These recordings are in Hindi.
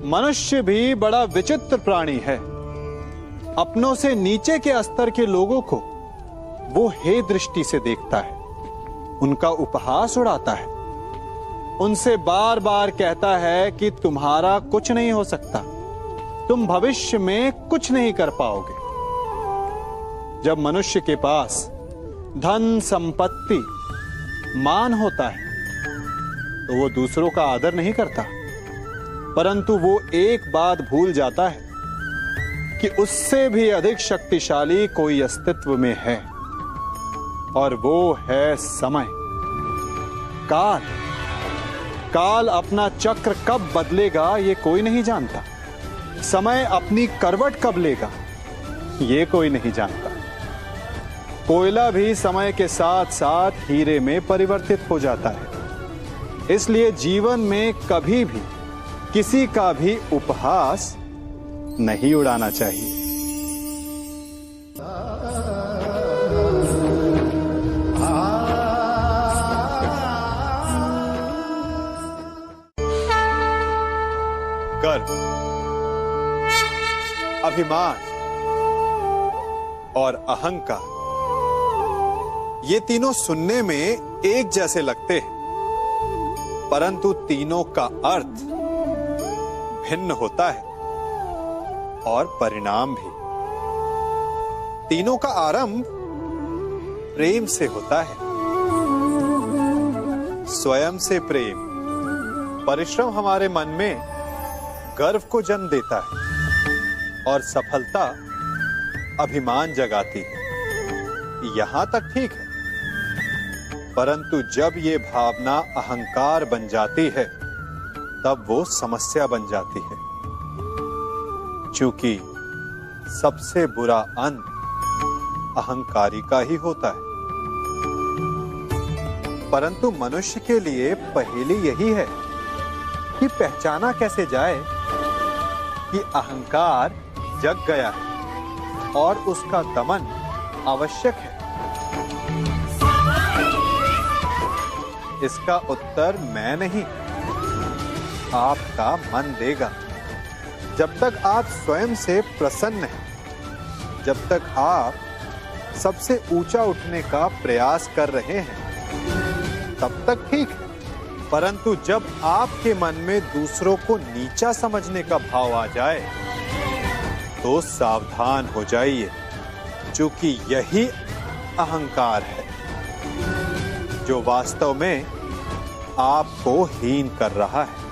मनुष्य भी बड़ा विचित्र प्राणी है। अपनों से नीचे के स्तर के लोगों को वो हे दृष्टि से देखता है, उनका उपहास उड़ाता है, उनसे बार बार कहता है कि तुम्हारा कुछ नहीं हो सकता, तुम भविष्य में कुछ नहीं कर पाओगे। जब मनुष्य के पास धन, संपत्ति, मान होता है तो वो दूसरों का आदर नहीं करता, परंतु वो एक बात भूल जाता है कि उससे भी अधिक शक्तिशाली कोई अस्तित्व में है, और वो है समय, काल। काल अपना चक्र कब बदलेगा ये कोई नहीं जानता। समय अपनी करवट कब लेगा ये कोई नहीं जानता। कोयला भी समय के साथ साथ हीरे में परिवर्तित हो जाता है। इसलिए जीवन में कभी भी किसी का भी उपहास नहीं उड़ाना चाहिए। गर्व, अभिमान और अहंकार, ये तीनों सुनने में एक जैसे लगते हैं, परंतु तीनों का अर्थ भिन्न होता है और परिणाम भी। तीनों का आरंभ प्रेम से होता है। स्वयं से प्रेम, परिश्रम हमारे मन में गर्व को जन्म देता है और सफलता अभिमान जगाती है। यहां तक ठीक है, परंतु जब ये भावना अहंकार बन जाती है तब वो समस्या बन जाती है, क्योंकि सबसे बुरा अंत अहंकारी का ही होता है। परंतु मनुष्य के लिए पहेली यही है कि पहचाना कैसे जाए कि अहंकार जग गया है और उसका दमन आवश्यक है। इसका उत्तर मैं नहीं, आपका मन देगा। जब तक आप स्वयं से प्रसन्न हैं, जब तक आप सबसे ऊंचा उठने का प्रयास कर रहे हैं, तब तक ठीक है। परंतु जब आपके मन में दूसरों को नीचा समझने का भाव आ जाए तो सावधान हो जाइए, क्योंकि यही अहंकार है जो वास्तव में आपको हीन कर रहा है।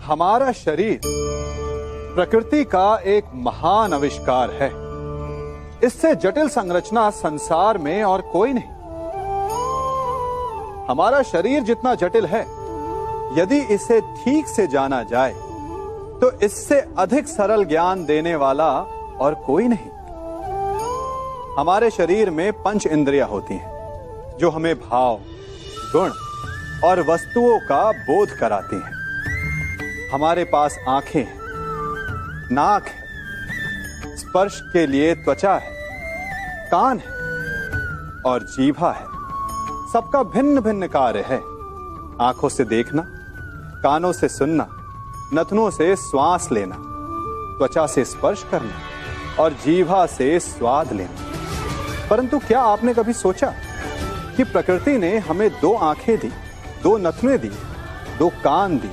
हमारा शरीर प्रकृति का एक महान आविष्कार है। इससे जटिल संरचना संसार में और कोई नहीं। हमारा शरीर जितना जटिल है, यदि इसे ठीक से जाना जाए तो इससे अधिक सरल ज्ञान देने वाला और कोई नहीं। हमारे शरीर में पंच इंद्रियां होती हैं जो हमें भाव, गुण और वस्तुओं का बोध कराती हैं। हमारे पास आंखें हैं, नाक है, स्पर्श के लिए त्वचा है, कान है और जीभा है। सबका भिन्न भिन्न कार्य है। आंखों से देखना, कानों से सुनना, नथनों से श्वास लेना, त्वचा से स्पर्श करना और जीभा से स्वाद लेना। परंतु क्या आपने कभी सोचा कि प्रकृति ने हमें 2 आंखें दी, 2 नथुनें दी, 2 कान दी,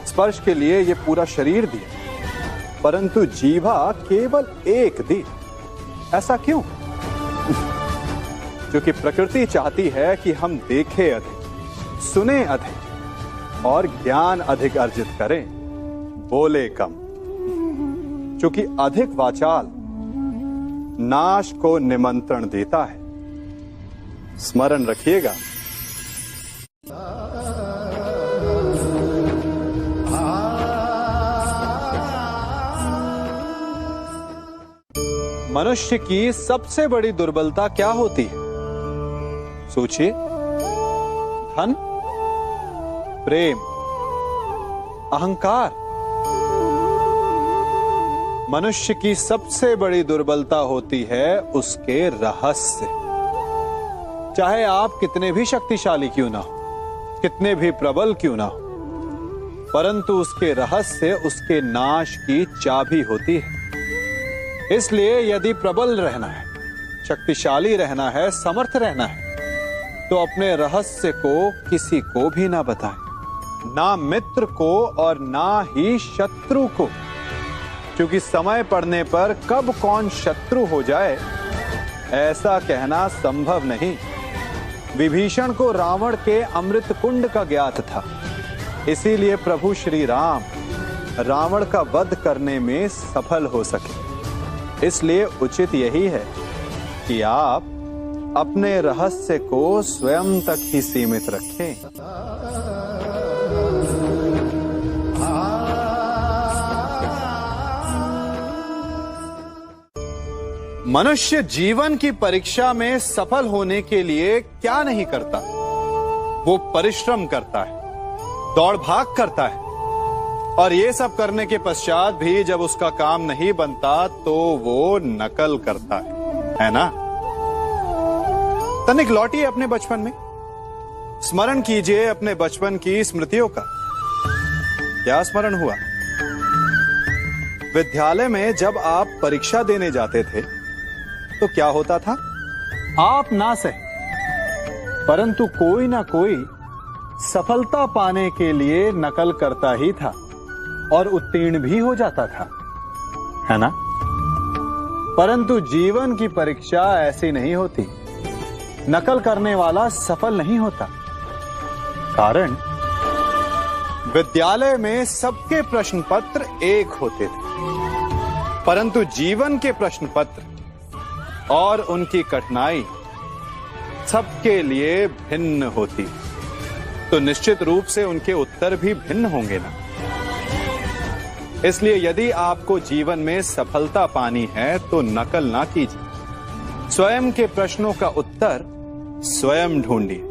स्पर्श के लिए ये पूरा शरीर दिया, परंतु जीभा केवल 1 दी? ऐसा क्यों? क्योंकि प्रकृति चाहती है कि हम देखें अधिक, सुने अधिक और ज्ञान अधिक अर्जित करें, बोले कम। क्योंकि अधिक वाचाल नाश को निमंत्रण देता है। स्मरण रखिएगा। मनुष्य की सबसे बड़ी दुर्बलता क्या होती है? सोचिए। धन, प्रेम, अहंकार। मनुष्य की सबसे बड़ी दुर्बलता होती है उसके रहस्य। चाहे आप कितने भी शक्तिशाली क्यों ना हो, कितने भी प्रबल क्यों ना हो, परंतु उसके रहस्य उसके नाश की चाबी होती है। इसलिए यदि प्रबल रहना है, शक्तिशाली रहना है, समर्थ रहना है, तो अपने रहस्य को किसी को भी ना बताएं, ना मित्र को और ना ही शत्रु को, क्योंकि समय पड़ने पर कब कौन शत्रु हो जाए ऐसा कहना संभव नहीं। विभीषण को रावण के अमृत कुंड का ज्ञात था, इसीलिए प्रभु श्री राम रावण का वध करने में सफल हो सके। इसलिए उचित यही है कि आप अपने रहस्य को स्वयं तक ही सीमित रखें। मनुष्य जीवन की परीक्षा में सफल होने के लिए क्या नहीं करता? वो परिश्रम करता है, दौड़ भाग करता है, और ये सब करने के पश्चात भी जब उसका काम नहीं बनता तो वो नकल करता है ना? तनिक लौटिए अपने बचपन में, स्मरण कीजिए अपने बचपन की स्मृतियों का। क्या स्मरण हुआ? विद्यालय में जब आप परीक्षा देने जाते थे तो क्या होता था? आप ना सहे, परंतु कोई ना कोई सफलता पाने के लिए नकल करता ही था और उत्तीर्ण भी हो जाता था, है ना? परंतु जीवन की परीक्षा ऐसी नहीं होती। नकल करने वाला सफल नहीं होता। कारण विद्यालय में सबके प्रश्न पत्र एक होते थे, परंतु जीवन के प्रश्न पत्र और उनकी कठिनाई सबके लिए भिन्न होती, तो निश्चित रूप से उनके उत्तर भी भिन्न होंगे ना। इसलिए यदि आपको जीवन में सफलता पानी है तो नकल ना कीजिए, स्वयं के प्रश्नों का उत्तर स्वयं ढूंढिए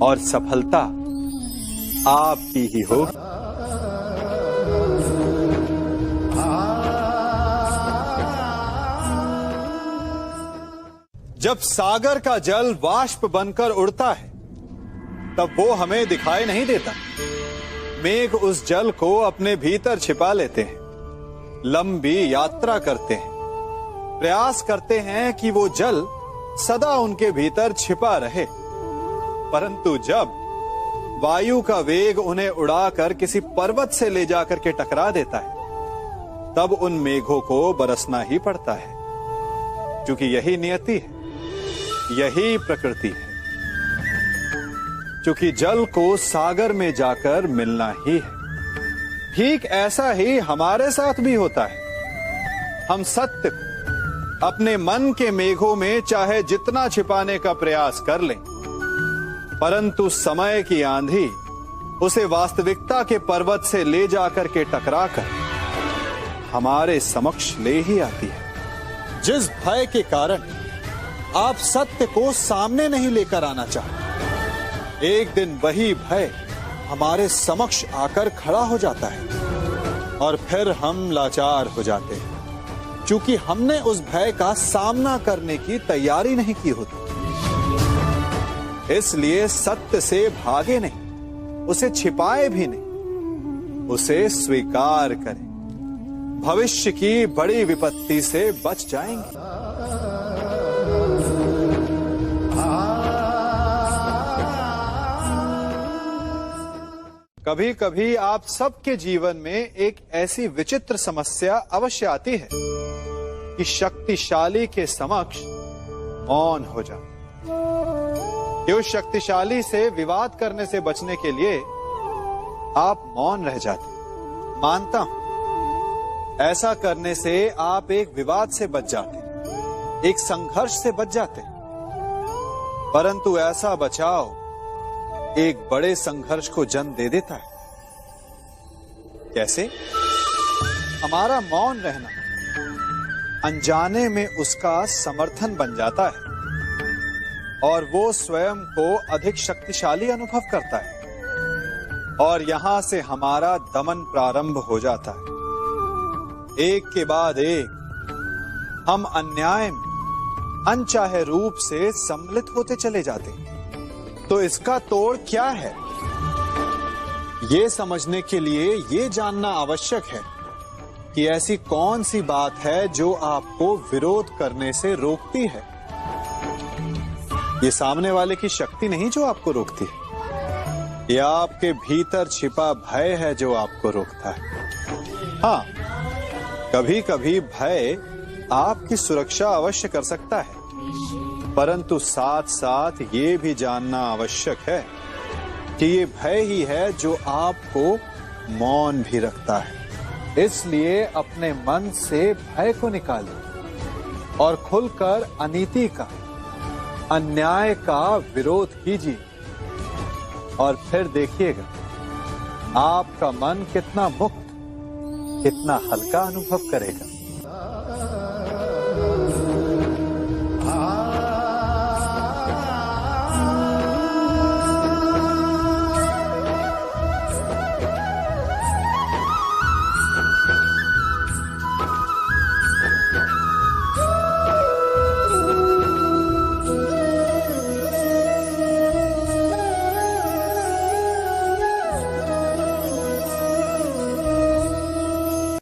और सफलता आपकी ही होगी। जब सागर का जल वाष्प बनकर उड़ता है तब वो हमें दिखाई नहीं देता। मेघ उस जल को अपने भीतर छिपा लेते हैं, लंबी यात्रा करते हैं, प्रयास करते हैं कि वो जल सदा उनके भीतर छिपा रहे, परंतु जब वायु का वेग उन्हें उड़ाकर किसी पर्वत से ले जाकर के टकरा देता है तब उन मेघों को बरसना ही पड़ता है, क्योंकि यही नियति है, यही प्रकृति है। क्योंकि जल को सागर में जाकर मिलना ही है। ठीक ऐसा ही हमारे साथ भी होता है। हम सत्य को अपने मन के मेघों में चाहे जितना छिपाने का प्रयास कर लें, परंतु समय की आंधी उसे वास्तविकता के पर्वत से ले जाकर के टकराकर हमारे समक्ष ले ही आती है। जिस भय के कारण आप सत्य को सामने नहीं लेकर आना चाहते, एक दिन वही भय हमारे समक्ष आकर खड़ा हो जाता है और फिर हम लाचार हो जाते हैं, क्योंकि हमने उस भय का सामना करने की तैयारी नहीं की होती। इसलिए सत्य से भागे नहीं, उसे छिपाए भी नहीं, उसे स्वीकार करें। भविष्य की बड़ी विपत्ति से बच जाएंगे। कभी कभी आप सबके जीवन में एक ऐसी विचित्र समस्या अवश्य आती है कि शक्तिशाली के समक्ष मौन हो जाए। उस शक्तिशाली से विवाद करने से बचने के लिए आप मौन रह जाते। मानता हूं, ऐसा करने से आप एक विवाद से बच जाते, एक संघर्ष से बच जाते, परंतु ऐसा बचाव एक बड़े संघर्ष को जन्म दे देता है। कैसे? हमारा मौन रहना अनजाने में उसका समर्थन बन जाता है और वो स्वयं को अधिक शक्तिशाली अनुभव करता है और यहां से हमारा दमन प्रारंभ हो जाता है। एक के बाद एक हम अन्याय में अनचाहे रूप से सम्मिलित होते चले जाते। तो इसका तोड़ क्या है? ये समझने के लिए ये जानना आवश्यक है कि ऐसी कौन सी बात है जो आपको विरोध करने से रोकती है। ये सामने वाले की शक्ति नहीं जो आपको रोकती है, यह आपके भीतर छिपा भय है जो आपको रोकता है। हाँ, कभी कभी भय आपकी सुरक्षा अवश्य कर सकता है, परंतु साथ साथ ये भी जानना आवश्यक है कि ये भय ही है जो आपको मौन भी रखता है। इसलिए अपने मन से भय को निकालिए और खुलकर अनीति का, अन्याय का विरोध कीजिए, और फिर देखिएगा आपका मन कितना मुक्त, कितना हल्का अनुभव करेगा।